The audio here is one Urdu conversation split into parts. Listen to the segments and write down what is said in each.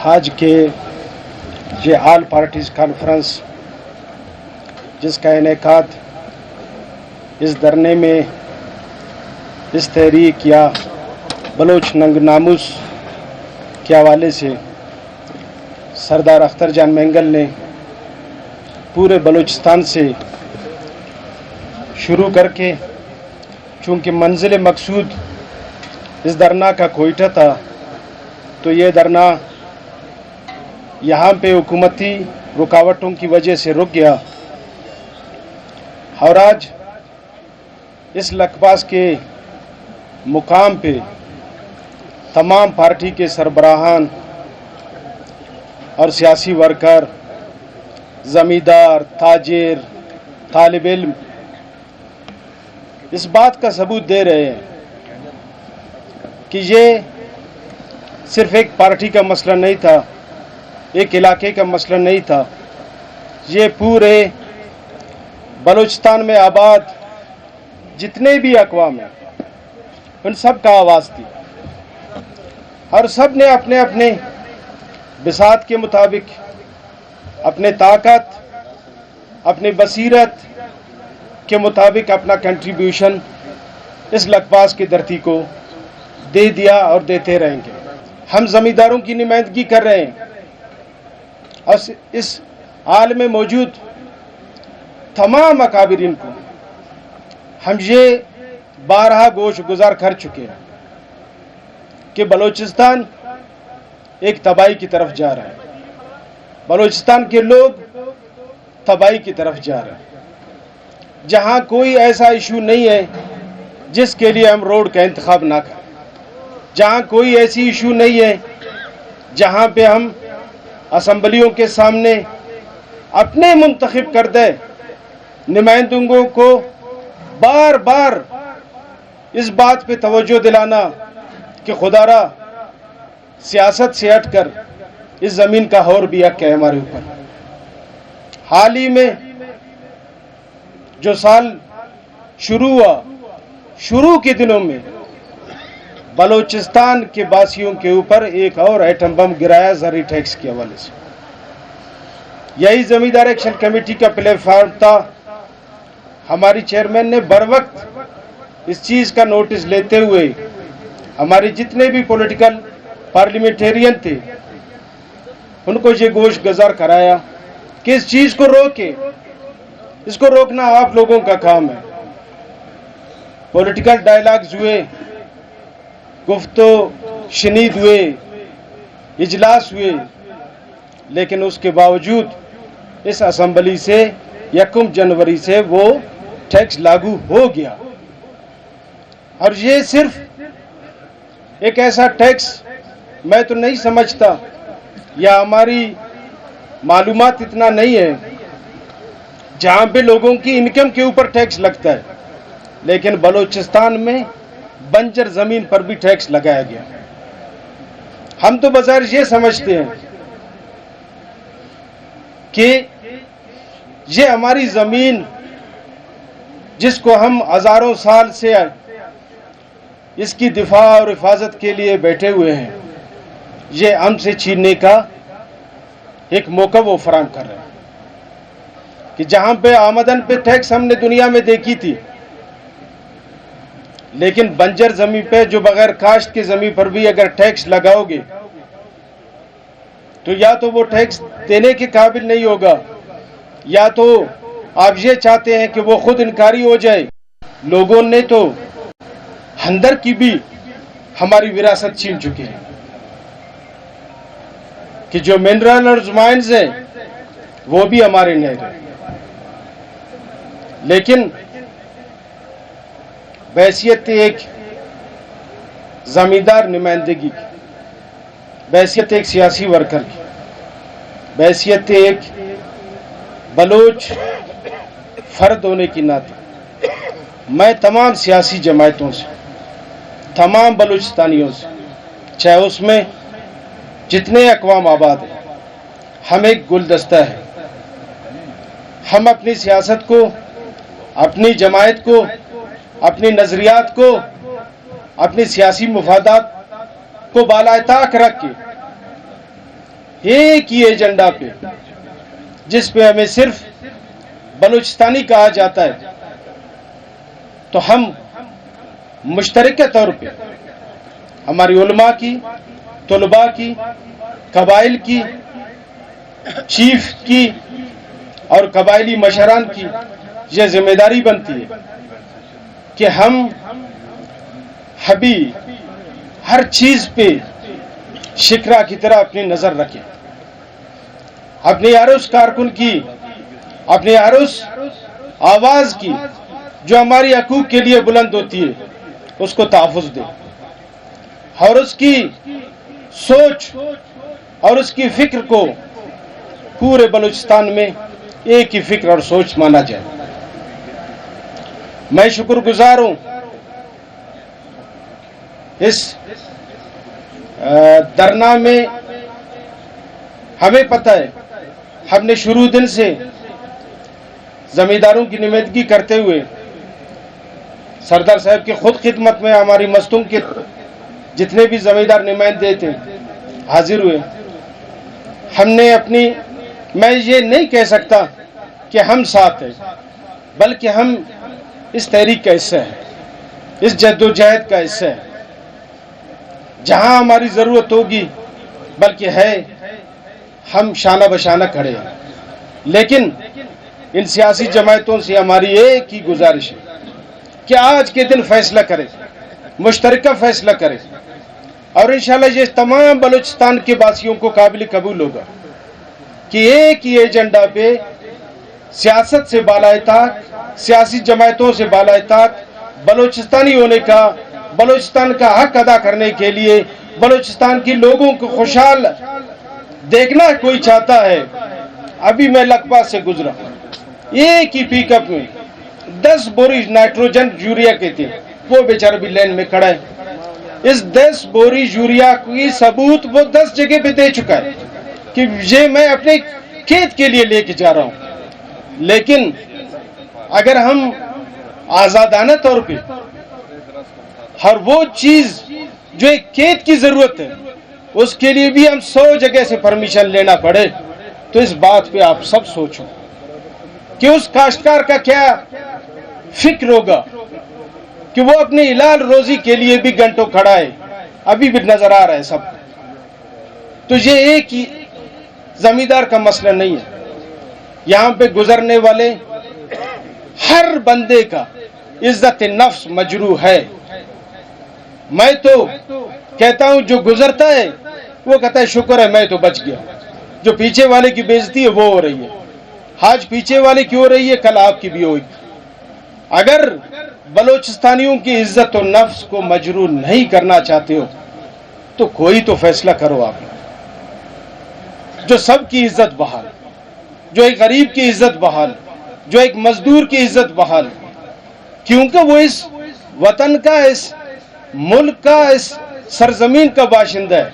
آج کے یہ آل پارٹیز کانفرنس جس کا انعقاد اس دھرنے میں اس تحریک یا بلوچ ننگ ناموس کے حوالے سے سردار اختر جان مینگل نے پورے بلوچستان سے شروع کر کے، چونکہ منزل مقصود اس دھرنا کا کوئٹہ تھا تو یہ دھرنا یہاں پہ حکومتی رکاوٹوں کی وجہ سے رک گیا، اور آج اس لکباس کے مقام پہ تمام پارٹی کے سربراہان اور سیاسی ورکر، زمیندار، تاجر، طالب علم اس بات کا ثبوت دے رہے ہیں کہ یہ صرف ایک پارٹی کا مسئلہ نہیں تھا، ایک علاقے کا مسئلہ نہیں تھا، یہ پورے بلوچستان میں آباد جتنے بھی اقوام ہیں ان سب کا آواز تھی، اور سب نے اپنے اپنے بساط کے مطابق اپنے طاقت، اپنی بصیرت کے مطابق اپنا کنٹریبیوشن اس لکباس کی دھرتی کو دے دیا اور دیتے رہیں گے۔ ہم زمینداروں کی نمائندگی کر رہے ہیں اور اس حال میں موجود تمام اکابرین کو ہم یہ بارہا گوش گزار کر چکے ہیں کہ بلوچستان ایک تباہی کی طرف جا رہا ہے، بلوچستان کے لوگ تباہی کی طرف جا رہے ہیں۔ جہاں کوئی ایسا ایشو نہیں ہے جس کے لیے ہم روڈ کا انتخاب نہ کریں، جہاں کوئی ایسی ایشو نہیں ہے جہاں پہ ہم اسمبلیوں کے سامنے اپنے منتخب کردہ نمائندوں کو بار بار اس بات پہ توجہ دلانا کہ خدا را سیاست سے ہٹ کر اس زمین کا اور بھی حق ہے ہمارے اوپر۔ حال ہی میں جو سال شروع ہوا، شروع کے دنوں میں بلوچستان کے باسیوں کے اوپر ایک اور ایٹم بم گرایا زرعی ٹیکس کے حوالے سے۔ یہی زمیندار ایکشن کمیٹی کا پلیٹ فارم تھا۔ ہماری چیئرمین نے بر وقت اس چیز کا نوٹس لیتے ہوئے ہمارے جتنے بھی پولیٹیکل پارلیمنٹیرین تھے ان کو یہ گوش گزار کرایا کہ اس چیز کو روکے، اس کو روکنا آپ لوگوں کا کام ہے۔ پولیٹیکل ڈائلاگز ہوئے، گفتگو شنید ہوئے، اجلاس ہوئے، لیکن اس کے باوجود اس اسمبلی سے 1 جنوری سے وہ ٹیکس لاگو ہو گیا، اور یہ صرف ایک ایسا ٹیکس میں تو نہیں سمجھتا، یا ہماری معلومات اتنا نہیں ہے جہاں پہ لوگوں کی انکم کے اوپر ٹیکس لگتا ہے، لیکن بلوچستان میں بنجر زمین پر بھی ٹیکس لگایا گیا۔ ہم تو بظاہر یہ سمجھتے ہیں کہ یہ ہماری زمین جس کو ہم ہزاروں سال سے اس کی دفاع اور حفاظت کے لیے بیٹھے ہوئے ہیں، یہ ہم سے چھیننے کا ایک موقع وہ فراہم کر رہے ہیں کہ جہاں پہ آمدن پہ ٹیکس ہم نے دنیا میں دیکھی تھی، لیکن بنجر زمین پہ جو بغیر کاشت کی زمین پر بھی اگر ٹیکس لگاؤ گے تو یا تو وہ ٹیکس دینے کے قابل نہیں ہوگا، یا تو آپ یہ چاہتے ہیں کہ وہ خود انکاری ہو جائے۔ لوگوں نے تو اندر کی بھی ہماری وراثت چھین چکے ہیں کہ جو منرل اور مائنز ہیں وہ بھی ہمارے نہیں رہے، لیکن بحیثیت ایک زمیندار نمائندگی کی، بحیثیت ایک سیاسی ورکر کی، بحیثیت ایک بلوچ فرد ہونے کی ناطے میں تمام سیاسی جماعتوں سے، تمام بلوچستانیوں سے، چاہے اس میں جتنے اقوام آباد ہیں، ہم ایک گلدستہ ہے۔ ہم اپنی سیاست کو، اپنی جماعت کو، اپنی نظریات کو، اپنی سیاسی مفادات کو بالائے طاق رکھ کے ایک ہی ایجنڈا پہ، جس پہ ہمیں صرف بلوچستانی کہا جاتا ہے، تو ہم مشترکہ طور پہ ہماری علماء کی، طلباء کی، قبائل کی، چیف کی اور قبائلی مشران کی یہ ذمہ داری بنتی ہے کہ ہم ابھی ہر چیز پہ شکرا کی طرح اپنی نظر رکھیں، اپنی ہر اس کارکن کی، اپنی ہر اس آواز کی جو ہماری حقوق کے لیے بلند ہوتی ہے، اس کو تحفظ دیں، اور اس کی سوچ اور اس کی فکر کو پورے بلوچستان میں ایک ہی فکر اور سوچ مانا جائے۔ میں شکر گزار ہوں اس دھرنا میں، ہمیں پتہ ہے ہم نے شروع دن سے زمینداروں کی نمائندگی کرتے ہوئے سردار صاحب کی خود خدمت میں ہماری مستوں کے جتنے بھی زمیندار نمائندے تھے حاضر ہوئے۔ ہم نے اپنی، میں یہ نہیں کہہ سکتا کہ ہم ساتھ ہیں، بلکہ ہم اس تحریک کا حصہ ہیں، اس جدوجہد کا حصہ ہے۔ جہاں ہماری ضرورت ہوگی بلکہ ہے، ہم شانہ بشانہ کھڑے ہیں۔ لیکن ان سیاسی جماعتوں سے ہماری ایک ہی گزارش ہے کہ آج کے دن فیصلہ کریں، مشترکہ فیصلہ کریں، اور انشاءاللہ یہ تمام بلوچستان کے باسیوں کو قابل قبول ہوگا کہ ایک ہی ایجنڈا پہ سیاست سے بالائے طاق، سیاسی جماعتوں سے بالائے طاق، بلوچستانی ہونے کا، بلوچستان کا حق ادا کرنے کے لیے، بلوچستان کے لوگوں کو خوشحال دیکھنا کوئی چاہتا ہے۔ ابھی میں لکپا سے گزرا، ایک ہی پک اپ میں 10 بوری نائٹروجن یوریا کے تھے، وہ بیچارہ بھی لین میں کھڑا ہے۔ اس 10 بوری یوریا کی ثبوت وہ 10 جگہ پہ دے چکا ہے کہ یہ میں اپنے کھیت کے لیے لے کے جا رہا ہوں۔ لیکن اگر ہم آزادانہ طور پہ ہر وہ چیز جو ایک کھیت کی ضرورت ہے اس کے لیے بھی ہم 100 جگہ سے پرمیشن لینا پڑے، تو اس بات پہ آپ سب سوچو کہ اس کاشتکار کا کیا فکر ہوگا کہ وہ اپنی حلال روزی کے لیے بھی گھنٹوں کھڑا ہے۔ ابھی بھی نظر آ رہا ہے سب۔ تو یہ ایک ہی زمیندار کا مسئلہ نہیں ہے، یہاں پہ گزرنے والے ہر بندے کا عزت نفس مجروح ہے۔ میں تو کہتا ہوں جو گزرتا ہے وہ کہتا ہے شکر ہے میں تو بچ گیا، جو پیچھے والے کی بے عزتی ہے وہ ہو رہی ہے، آج پیچھے والے کی ہو رہی ہے، کل آپ کی بھی ہوگی۔ اگر بلوچستانیوں کی عزت و نفس کو مجروح نہیں کرنا چاہتے ہو تو کوئی تو فیصلہ کرو آپ، جو سب کی عزت بحال، جو ایک غریب کی عزت بحال، جو ایک مزدور کی عزت بحال، کیونکہ وہ اس وطن کا، اس ملک کا، اس سرزمین کا باشندہ ہے۔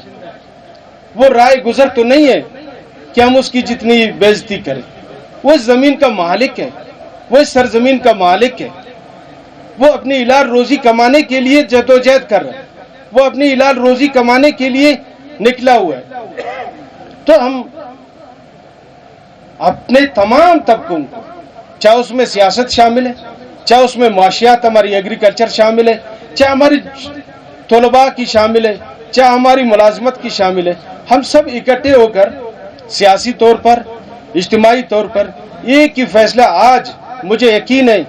وہ رائے گزر تو نہیں ہے کہ ہم اس کی جتنی بے عزتی کریں۔ وہ اس زمین کا مالک ہے، وہ اس سرزمین کا مالک ہے، وہ اپنی حلال روزی کمانے کے لیے جدوجہد کر رہا ہے، وہ اپنی حلال روزی کمانے کے لیے نکلا ہوا ہے۔ تو ہم اپنے تمام طبقوں کو، چاہے اس میں سیاست شامل ہے، چاہے اس میں معاشیات ہماری ایگریکلچر شامل ہے، چاہے ہماری طلباء کی شامل ہے، چاہے ہماری ملازمت کی شامل ہے، ہم سب اکٹھے ہو کر سیاسی طور پر، اجتماعی طور پر ایک ہی فیصلہ، آج مجھے یقین ہے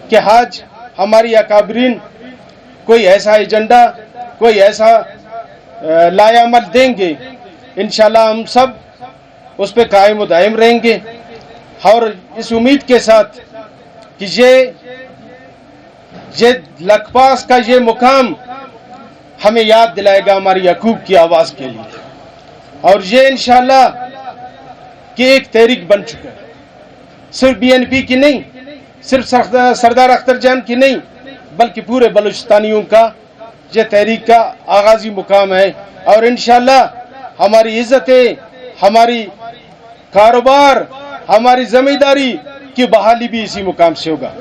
کہ آج ہماری اکابرین کوئی ایسا ایجنڈا، کوئی ایسا لائے عمل دیں گے، انشاءاللہ ہم سب اس پہ قائم و دائم رہیں گے، اور اس امید کے ساتھ کہ یہ لکپاس کا یہ مقام ہمیں یاد دلائے گا ہماری حقوق کی آواز کے لیے، اور یہ انشاءاللہ کہ ایک تحریک بن چکا ہے، صرف بی این پی کی نہیں، صرف سردار اختر جان کی نہیں، بلکہ پورے بلوچستانیوں کا یہ تحریک کا آغازی مقام ہے۔ اور انشاءاللہ ہماری عزتیں، ہماری کاروبار، ہماری زمینداری کی بحالی بھی اسی مقام سے ہوگا۔